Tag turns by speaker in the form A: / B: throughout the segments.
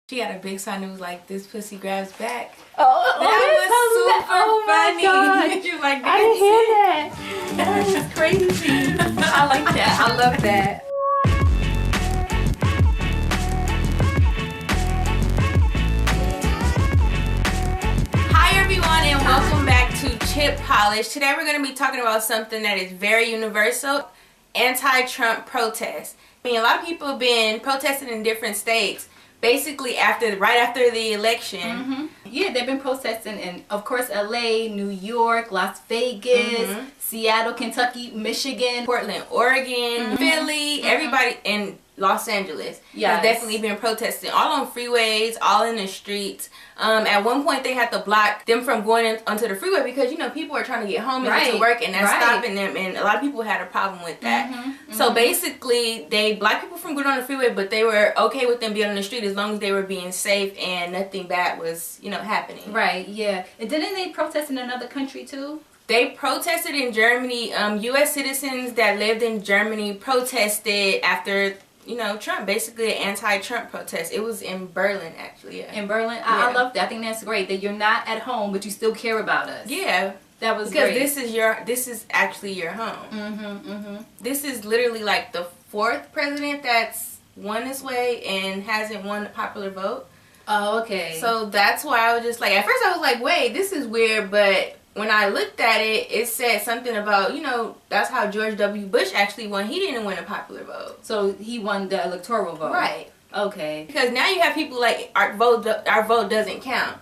A: She had a big sign that was like, "This pussy grabs back."
B: That was super funny.
A: Did you like that?
B: I didn't hear that. That was crazy. I like that. I love that.
A: Hi everyone and welcome back to Chip Polish. Today we're going to be talking about something that is very universal: anti-Trump protests. I mean, a lot of people have been protesting in different states. Basically, right after the election.
B: Yeah, they've been protesting in, of course, LA, New York, Las Vegas, Seattle, Kentucky, Michigan,
A: Portland, Oregon, Philly, everybody in Los Angeles has definitely been protesting, all on freeways, all in the streets. At one point, they had to block them from going onto the freeway because, you know, people are trying to get home and get to work, and that's stopping them, and a lot of people had a problem with that. So basically, they blocked people from going on the freeway, but they were okay with them being on the street as long as they were being safe and nothing bad was, you know, happening.
B: Right, yeah. And didn't they protest in another country, too?
A: They protested in Germany. U.S. citizens that lived in Germany protested after, you know, Trump, basically an anti-Trump protest. It was in Berlin, actually. Yeah.
B: In Berlin? I love that. I think that's great that you're not at home, but you still care about us.
A: Yeah.
B: That was
A: because
B: great.
A: this is actually your home. This is literally like the fourth president that's won this way and hasn't won the popular vote.
B: Oh, okay.
A: So that's why I was just like, at first I was like, wait, this is weird, but when I looked at it, it said something about, you know, that's how George W. Bush actually won. He didn't win a popular vote.
B: So he won the electoral vote.
A: Right.
B: Okay.
A: Because now you have people like, our vote doesn't count.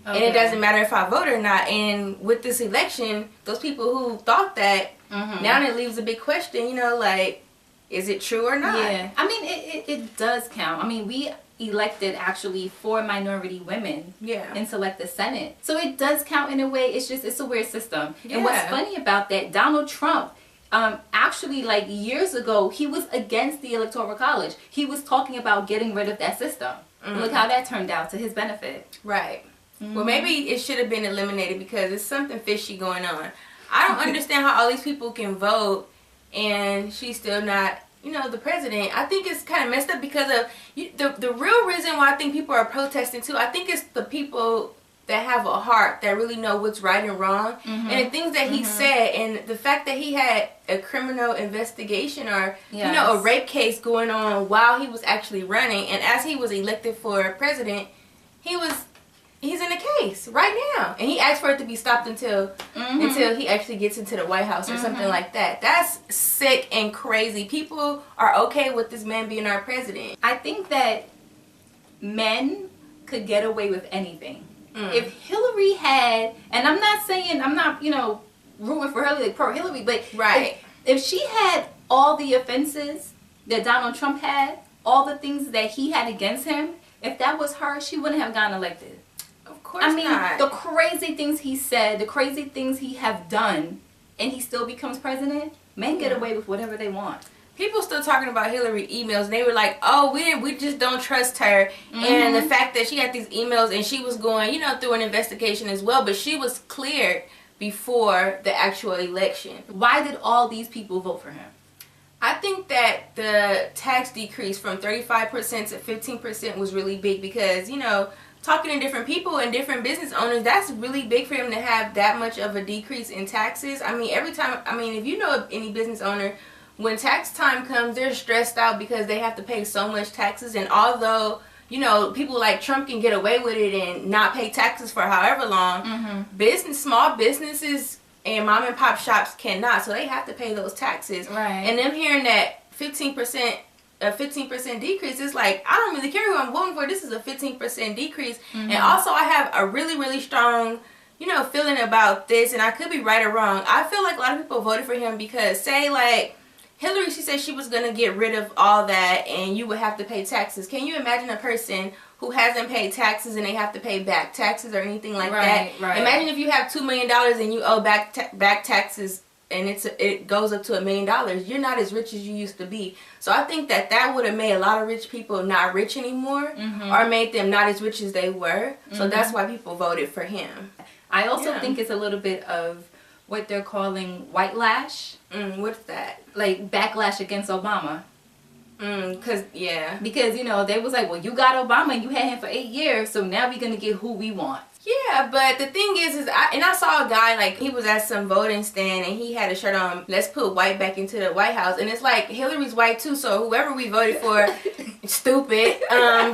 A: Okay. And it doesn't matter if I vote or not. And with this election, those people who thought that, now it leaves a big question, you know, like, is it true or not?
B: Yeah. I mean, it does count. I mean, we elected actually 4 minority women and select the Senate. So it does count in a way. It's just, it's a weird system. Yeah. And what's funny about that, Donald Trump, actually like years ago, he was against the Electoral College. He was talking about getting rid of that system. Look how that turned out to his benefit.
A: Right. Well, maybe it should have been eliminated because there's something fishy going on. I don't understand how all these people can vote and she's still not, you know, the president. I think it's kind of messed up because of the real reason why I think people are protesting too. I think it's the people that have a heart that really know what's right and wrong, and the things that he said, and the fact that he had a criminal investigation or you know, a rape case going on while he was actually running, and as he was elected for president, he's in a case right now, and he asked for it to be stopped until he actually gets into the White House or something like that. That's sick and crazy. People are okay with this man being our president.
B: I think that men could get away with anything. If Hillary had, and I'm not, you know, rooting for Hillary, like pro Hillary, but if she had all the offenses that Donald Trump had, all the things that he had against him, if that was her, she wouldn't have gotten elected.
A: I mean,
B: the crazy things he said, the crazy things he have done, and he still becomes president. Men get away with whatever they want.
A: People still talking about Hillary emails, and they were like, "Oh, we just don't trust her." And the fact that she had these emails and she was going, you know, through an investigation as well, but she was cleared before the actual election.
B: Why did all these people vote for him?
A: I think that the tax decrease from 35% to 15% was really big because, you know, talking to different people and different business owners, that's really big for them to have that much of a decrease in taxes. I mean, every time, I mean, if you know any business owner, when tax time comes, they're stressed out because they have to pay so much taxes. And although, you know, people like Trump can get away with it and not pay taxes for however long, small businesses and mom and pop shops cannot. So they have to pay those taxes.
B: Right.
A: And them hearing that 15% decrease, is like, I don't really care who I'm voting for. This is a 15% decrease. And also I have a really, really strong, you know, feeling about this, and I could be right or wrong. I feel like a lot of people voted for him because, say, like, Hillary, she said she was going to get rid of all that and you would have to pay taxes. Can you imagine a person who hasn't paid taxes and they have to pay back taxes or anything like that? Right. Imagine if you have $2 million and you owe back taxes and it goes up to $1 million. You're not as rich as you used to be. So I think that would have made a lot of rich people not rich anymore, or made them not as rich as they were. So that's why people voted for him.
B: I also think it's a little bit of what they're calling white lash.
A: What's that?
B: Like backlash against Obama. Because, you know, they was like, well, you got Obama and you had him for 8 years, so now we're going to get who we want.
A: Yeah, but the thing is I saw a guy, like, he was at some voting stand and he had a shirt on, let's put white back into the White House. And it's like, Hillary's white too, so whoever we voted for, stupid.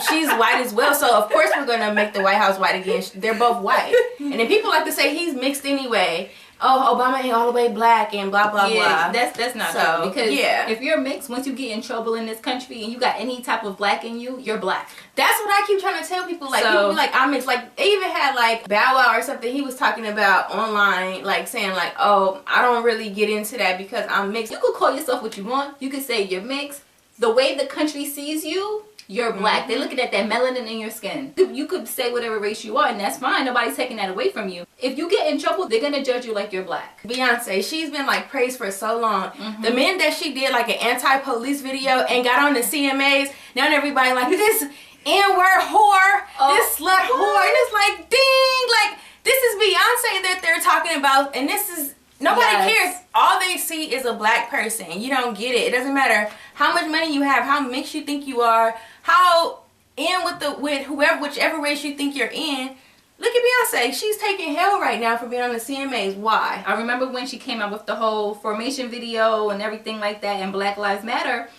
A: She's white as well, so of course we're going to make the White House white again. They're both white. And then people like to say he's mixed anyway. Oh, Obama ain't all the way black and blah, blah, blah.
B: That's not true. Because if you're mixed, once you get in trouble in this country and you got any type of black in you, you're black. That's
A: what I keep trying to tell people. Like, people be like, I'm mixed. Like, they even had, like, Bow Wow or something he was talking about online, like, saying, like, oh, I don't really get into that because I'm mixed.
B: You could call yourself what you want. You could say you're mixed. The way the country sees you, you're black. They're looking at that melanin in your skin. You could say whatever race you are, and that's fine. Nobody's taking that away from you. If you get in trouble, they're going to judge you like you're black.
A: Beyonce, she's been, like, praised for so long. The minute that she did, like, an anti-police video and got on the CMAs, now everybody like, this N-word whore, this slut whore. And it's like, ding! Like, this is Beyonce that they're talking about, and this is... Nobody cares. All they see is a black person. You don't get it. It doesn't matter how much money you have, how mixed you think you are, how in with whoever, whichever race you think you're in. Look at Beyonce. She's taking hell right now for being on the CMAs. Why?
B: I remember when she came out with the whole formation video and everything like that, and Black Lives Matter.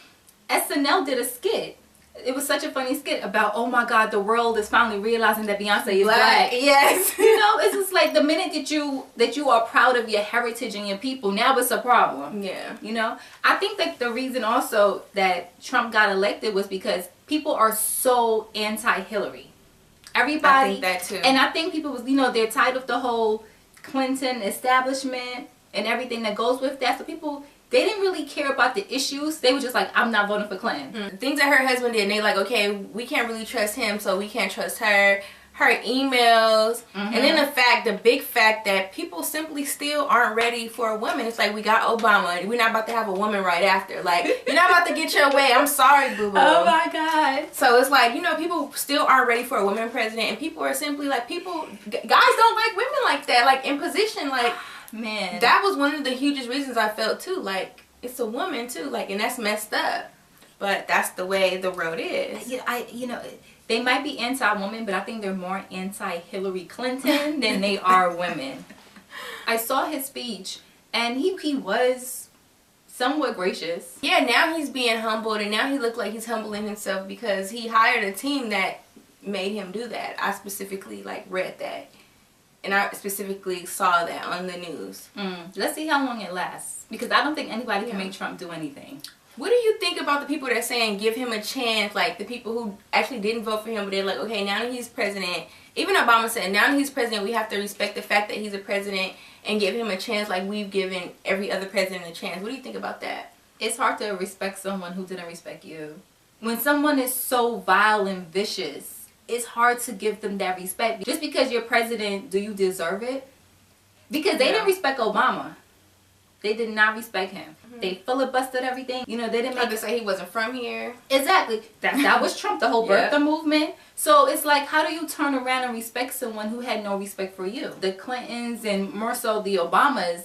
B: SNL did a skit. It was such a funny skit about, oh my God, the world is finally realizing that Beyonce is black.
A: Yes.
B: You know, it's just like the minute that you are proud of your heritage and your people, now it's a problem.
A: Yeah.
B: You know, I think that the reason also that Trump got elected was because people are so anti-Hillary. Everybody.
A: I think that too.
B: And I think people was, you know, they're tired of the whole Clinton establishment and everything that goes with that. So people, they didn't really care about the issues. They were just like, I'm not voting for Clinton.
A: Things that her husband did, and they like, okay, we can't really trust him, so we can't trust her. Her emails, and then the big fact that people simply still aren't ready for a woman. It's like, we got Obama, we're not about to have a woman right after. Like, you're not about to get your way. I'm sorry, boo-boo.
B: Oh my God.
A: So it's like, you know, people still aren't ready for a woman president, and people are simply like, guys don't like women like that, like in position. Like,
B: man,
A: that was one of the hugest reasons I felt too. Like, it's a woman too, like, and that's messed up. But that's the way the road is.
B: You know, they might be anti-woman, but I think they're more anti-Hillary Clinton than they are women. I saw his speech, and he was somewhat gracious.
A: Yeah, now he's being humbled, and now he looked like he's humbling himself because he hired a team that made him do that. I specifically, like, read that. And I specifically saw that on the news.
B: Let's see how long it lasts. Because I don't think anybody can make Trump do anything.
A: What do you think about the people that are saying give him a chance? Like, the people who actually didn't vote for him, but they're like, okay, now that he's president. Even Obama said, now that he's president, we have to respect the fact that he's a president and give him a chance like we've given every other president a chance. What do you think about that?
B: It's hard to respect someone who didn't respect you. When someone is so vile and vicious, it's hard to give them that respect. Just because you're president, do you deserve it? Because they didn't respect Obama. They did not respect him. They filibustered everything. You know, they didn't make
A: it say he wasn't from here.
B: Exactly. That was Trump, the whole birther movement. So it's like, how do you turn around and respect someone who had no respect for you? The Clintons and more so the Obamas,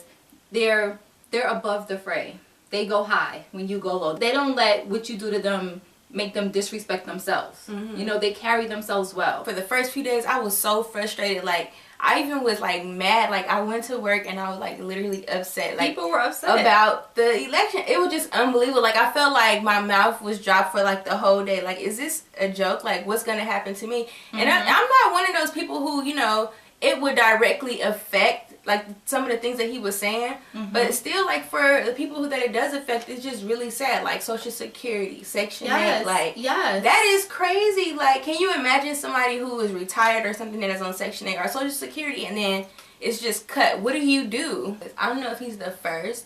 B: they're above the fray. They go high when you go low. They don't let what you do to them make them disrespect themselves. You know, they carry themselves well.
A: For the first few days, I was so frustrated. Like, I even was like mad. Like, I went to work and I was like literally upset. Like,
B: people were upset
A: about the election. It was just unbelievable. Like, I felt like my mouth was dropped for like the whole day. Like, is this a joke? Like, what's gonna happen to me? And I'm not one of those people who, you know, it would directly affect like some of the things that he was saying, but still, like, for the people who that it does affect, it's just really sad. Like Social Security, Section 8, like, that is crazy. Like, can you imagine somebody who is retired or something that is on Section 8 or Social Security, and then it's just cut? What do you do? I don't know if he's the first,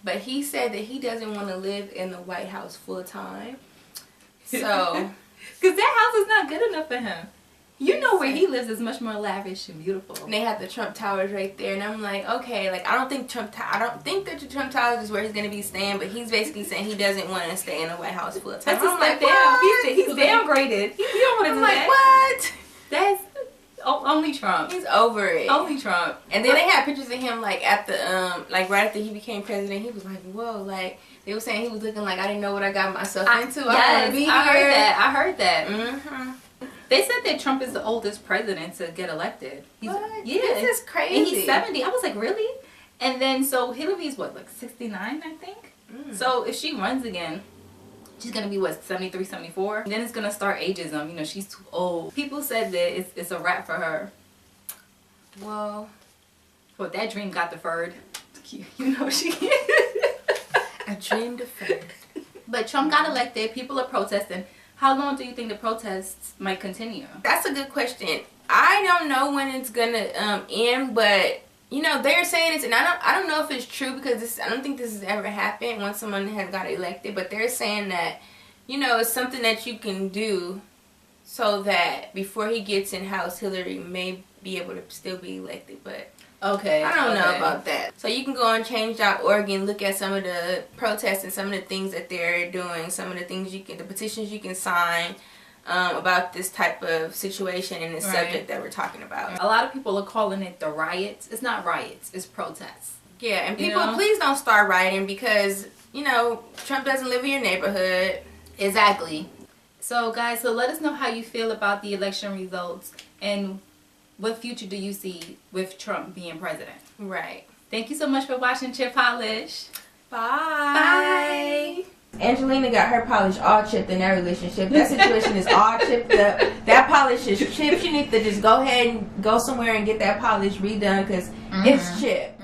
A: but he said that he doesn't want to live in the White House full time. So,
B: because that house is not good enough for him. You know where he lives is much more lavish and beautiful.
A: And they have the Trump Towers right there, and I'm like, okay, like, I don't think that the Trump Towers is where he's gonna be staying, but he's basically saying he doesn't want to stay in the White House full time.
B: That's a step down. He's downgraded. You don't want to do that.
A: What?
B: That's Only Trump.
A: He's over it.
B: Only Trump.
A: And then they had pictures of him like at the like right after he became president. He was like, whoa, like they were saying he was looking like I didn't know what I got myself into.
B: Yes, I heard that.
A: Mm-hmm.
B: They said that Trump is the oldest president to get elected.
A: What?
B: Yeah,
A: this is crazy.
B: And he's 70. I was like, really? And then so Hillary's what, like 69, I think. So if she runs again, she's gonna be what, 73, 74. And then it's gonna start ageism. You know, she's too old. People said that it's a wrap for her.
A: Well,
B: that dream got deferred. You know she.
A: A dream deferred.
B: But Trump got elected. People are protesting. How long do you think the protests might continue?
A: That's a good question. I don't know when it's gonna end, but you know they're saying it's, and I don't know if it's true because I don't think this has ever happened once someone has got elected. But they're saying that you know it's something that you can do so that before he gets in house, Hillary may be able to still be elected. But
B: okay,
A: I don't know about that. So you can go on change.org and look at some of the protests and some of the things that they're doing, some of the things the petitions you can sign about this type of situation and this subject that we're talking about.
B: A lot of people are calling it the riots. It's not riots, it's protests.
A: Yeah, and people, please don't start rioting because, you know, Trump doesn't live in your neighborhood.
B: Exactly. So guys, let us know how you feel about the election results and what future do you see with Trump being president?
A: Right.
B: Thank you so much for watching Chip Polish.
A: Bye. Bye. Angelina got her polish all chipped in that relationship. That situation is all chipped up. That polish is chipped. She needs to just go ahead and go somewhere and get that polish redone because it's chipped.